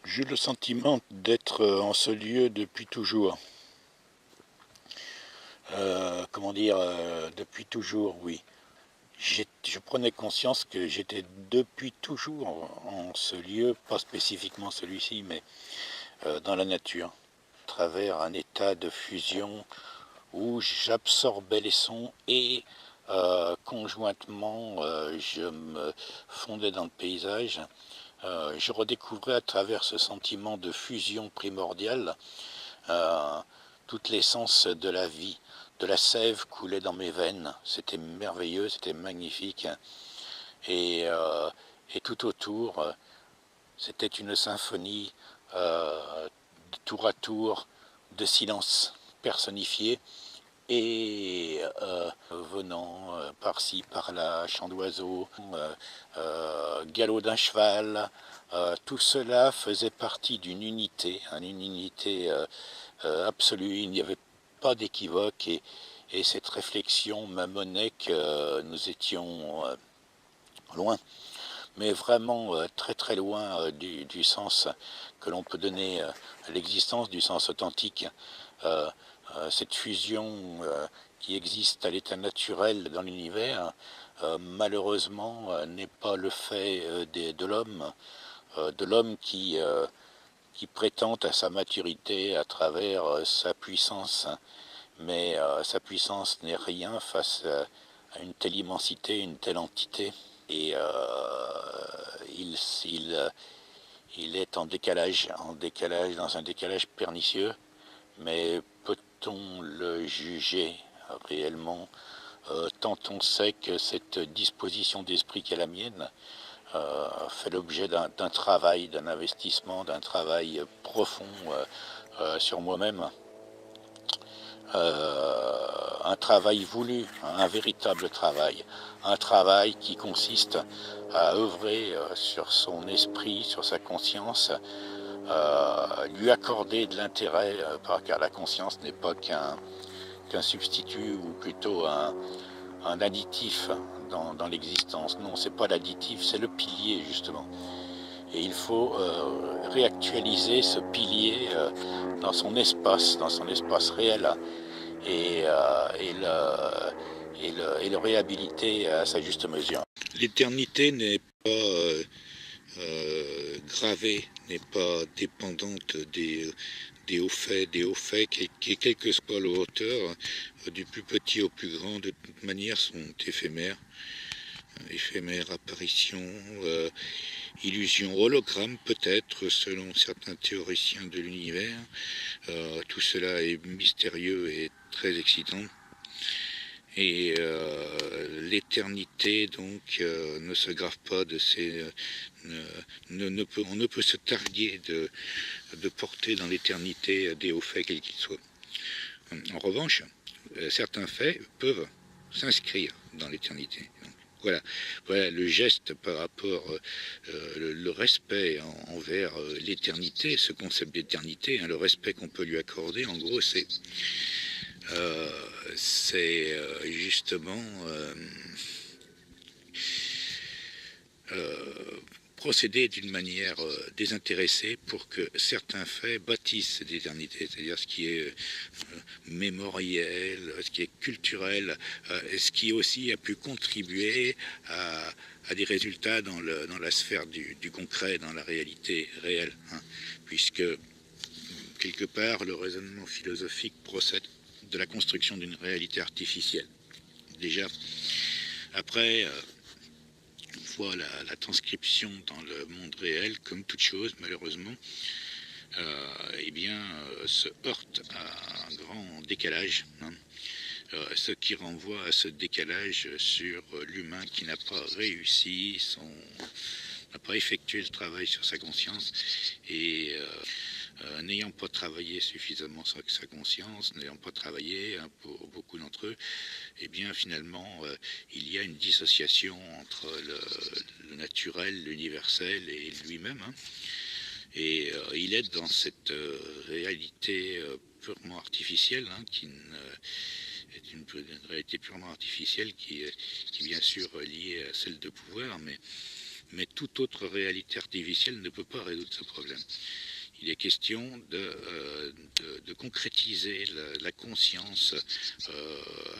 J'ai eu le sentiment d'être en ce lieu depuis toujours. Comment dire, depuis toujours, oui. Je prenais conscience que j'étais depuis toujours en ce lieu, pas spécifiquement celui-ci, mais dans la nature, à travers un état de fusion où j'absorbais les sons et conjointement je me fondais dans le paysage. Je redécouvrais à travers ce sentiment de fusion primordiale euh, toute l'essence de la vie, de la sève coulait dans mes veines. C'était merveilleux, c'était magnifique. Et, euh, et tout autour, c'était une symphonie tour à tour de silence personnifié et venant par-ci, par-là, chant d'oiseaux, galop d'un cheval, tout cela faisait partie d'une unité, une unité absolue, il n'y avait pas d'équivoque et cette réflexion m'amenait que nous étions loin, mais vraiment très très loin du sens que l'on peut donner à l'existence, du sens authentique. Euh, cette fusion qui existe à l'état naturel dans l'univers, malheureusement, n'est pas le fait de l'homme qui prétend à sa maturité à travers sa puissance, mais sa puissance n'est rien face à une telle immensité, une telle entité, et il, il, il est en décalage, dans un décalage pernicieux, mais peut-on le juger réellement tant on sait que cette disposition d'esprit qui est la mienne fait l'objet d'un travail, d'un investissement, d'un travail profond sur moi-même, un travail voulu, un véritable travail, un travail qui consiste à œuvrer sur son esprit, sur sa conscience, lui accorder de l'intérêt, car la conscience n'est pas qu'un substitut ou plutôt un additif dans l'existence. Non, c'est pas l'additif, c'est le pilier justement. Et il faut réactualiser ce pilier dans son espace réel, et, et le réhabiliter à sa juste mesure. L'éternité n'est pas gravée, n'est pas dépendante des hauts faits, quelle que soit leur hauteur, du plus petit au plus grand, de toute manière, sont éphémères. Éphémère apparition, illusion, hologramme peut-être, selon certains théoriciens de l'univers. Tout cela est mystérieux et très excitant. Et l'éternité, donc, ne se grave pas de ces... on ne peut se targuer de porter dans l'éternité des hauts faits, quels qu'ils soient. En revanche, certains faits peuvent s'inscrire dans l'éternité. Voilà, le geste par rapport, le respect envers l'éternité, ce concept d'éternité, le respect qu'on peut lui accorder, en gros, c'est justement procéder d'une manière désintéressée pour que certains faits bâtissent cette éternité, c'est-à-dire ce qui est mémoriel, ce qui est culturel, ce qui aussi a pu contribuer à des résultats dans la sphère du concret, dans la réalité réelle, puisque quelque part le raisonnement philosophique procède de la construction d'une réalité artificielle. Déjà, après, une fois la transcription dans le monde réel, comme toute chose, malheureusement, se heurte à un grand décalage, ce qui renvoie à ce décalage sur l'humain qui n'a pas réussi, n'a pas effectué le travail sur sa conscience, et n'ayant pas travaillé suffisamment sur sa conscience, n'ayant pas travaillé pour beaucoup d'entre eux, eh bien finalement il y a une dissociation entre le naturel, l'universel et lui-même, et il est dans cette réalité purement artificielle, qui est une réalité purement artificielle qui est bien sûr liée à celle de pouvoir, mais mais toute autre réalité artificielle ne peut pas résoudre ce problème. Il est question de concrétiser la conscience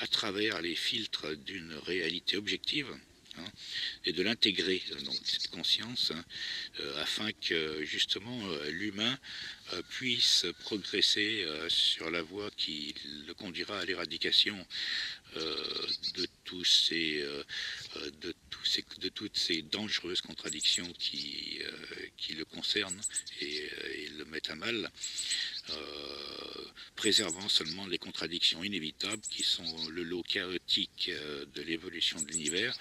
à travers les filtres d'une réalité objective, hein, et de l'intégrer, donc cette conscience, hein, afin que justement l'humain puisse progresser sur la voie qui le conduira à l'éradication de toutes ces dangereuses contradictions qui le concernent et le mettent à mal, préservant seulement les contradictions inévitables qui sont le lot chaotique de l'évolution de l'univers,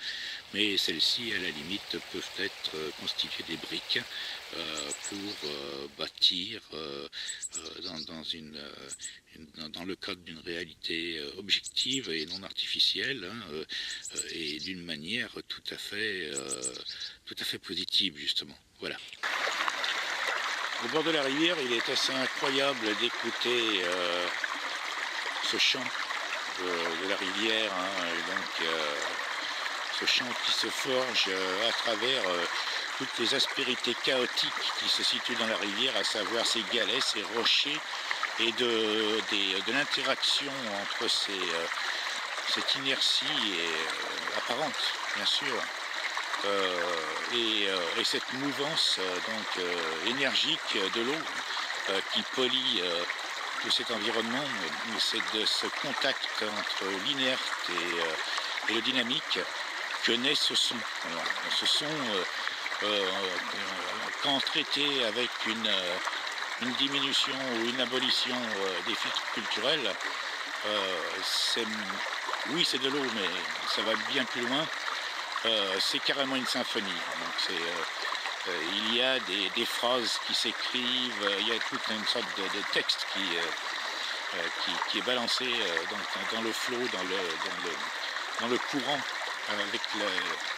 mais celles-ci, à la limite, peuvent être constituées des briques pour bâtir dans le cadre d'une réalité objective et non artificielle, hein, et d'une manière tout à fait positive, justement. Voilà. Au bord de la rivière, il est assez incroyable d'écouter ce chant de la rivière, hein, et donc ce chant qui se forge à travers toutes les aspérités chaotiques qui se situent dans la rivière, à savoir ces galets, ces rochers, et de l'interaction entre cette inertie apparente, bien sûr, et cette mouvance énergique de l'eau qui polie tout cet environnement. C'est de ce contact entre l'inerte et le dynamique que naît ce son. Alors, ce son, quand traité avec une diminution ou une abolition des filtres culturels, oui, c'est de l'eau, mais ça va bien plus loin. C'est carrément une symphonie. Donc il y a des phrases qui s'écrivent, il y a toute une sorte de texte qui est balancé dans le flot, dans le courant, avec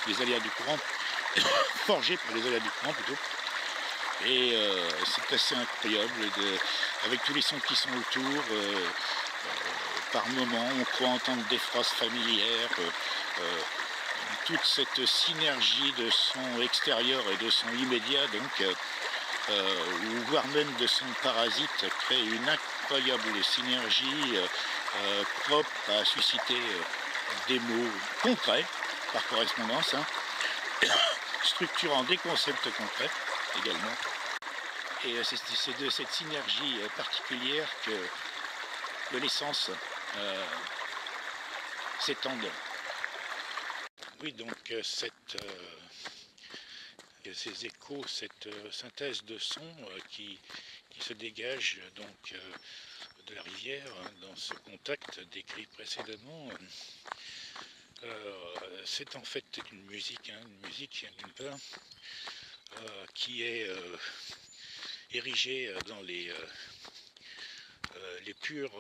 les aléas du courant, forgé par les aléas du courant plutôt. Et c'est assez incroyable, avec tous les sons qui sont autour. Par moments, on croit entendre des phrases familières, toute cette synergie de sons extérieurs et de sons immédiats, donc, voire même de sons parasites, crée une incroyable synergie propre à susciter des mots concrets, par correspondance, hein, structurant des concepts concrets également. Et c'est de cette synergie particulière que l'essence s'étende. Oui, donc ces échos, cette synthèse de sons qui se dégage donc de la rivière, hein, dans ce contact décrit précédemment, c'est en fait une musique d'une part, qui est érigée dans les pures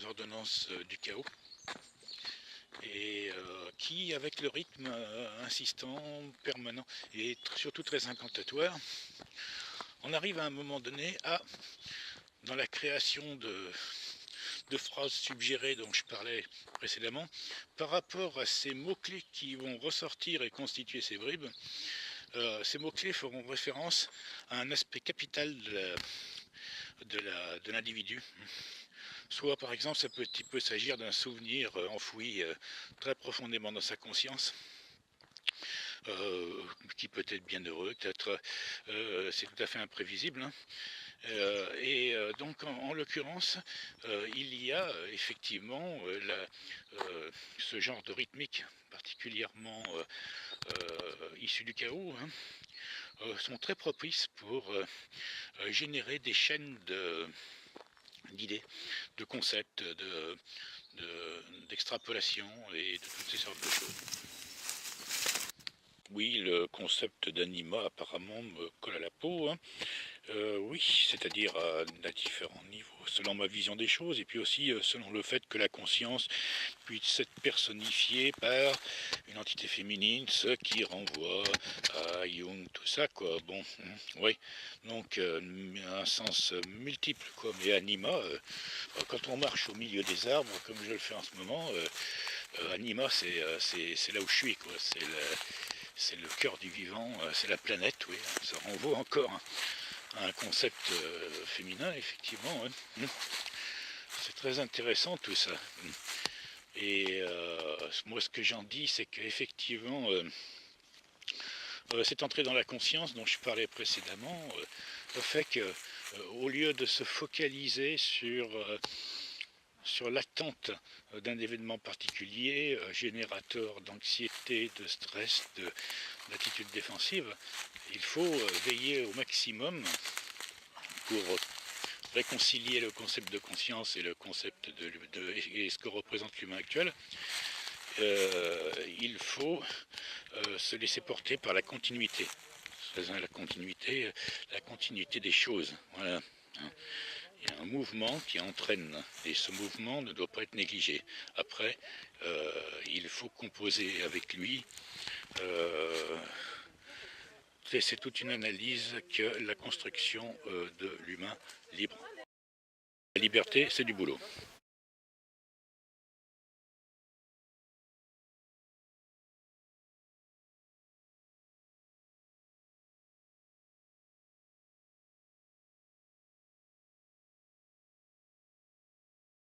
ordonnances du chaos, et qui, avec le rythme insistant, permanent, et surtout très incantatoire, on arrive à un moment donné dans la création de phrases suggérées dont je parlais précédemment, par rapport à ces mots-clés qui vont ressortir et constituer ces bribes. Ces mots-clés feront référence à un aspect capital de l'individu. Soit, par exemple, ça peut s'agir d'un souvenir enfoui très profondément dans sa conscience, qui peut être bien heureux, peut-être c'est tout à fait imprévisible, hein. Donc, en l'occurrence, il y a effectivement ce genre de rythmique particulièrement issu du chaos, hein, sont très propices pour générer des chaînes d'idées, de concepts, d'extrapolation et de toutes ces sortes de choses. Oui, le concept d'anima apparemment me colle à la peau, hein. Oui, c'est-à-dire à différents niveaux, selon ma vision des choses, et puis aussi selon le fait que la conscience puisse être personnifiée par une entité féminine, ce qui renvoie à Jung, tout ça, quoi. Bon, oui, donc un sens multiple, quoi. Mais anima, quand on marche au milieu des arbres, comme je le fais en ce moment, anima, c'est là où je suis, quoi. c'est le cœur du vivant, c'est la planète, oui. Ça renvoie encore à un concept féminin, effectivement. Ouais. C'est très intéressant tout ça. Et moi, ce que j'en dis, c'est qu'effectivement, cette entrée dans la conscience dont je parlais précédemment fait que, au lieu de se focaliser sur l'attente d'un événement particulier, générateur d'anxiété, de stress, d'attitude défensive, il faut veiller au maximum pour réconcilier le concept de conscience et le concept et ce que représente l'humain actuel. Il faut se laisser porter par la continuité. La continuité des choses. Voilà. Il y a un mouvement qui entraîne, et ce mouvement ne doit pas être négligé. Après, il faut composer avec lui. C'est toute une analyse que la construction de l'humain libre. La liberté, c'est du boulot.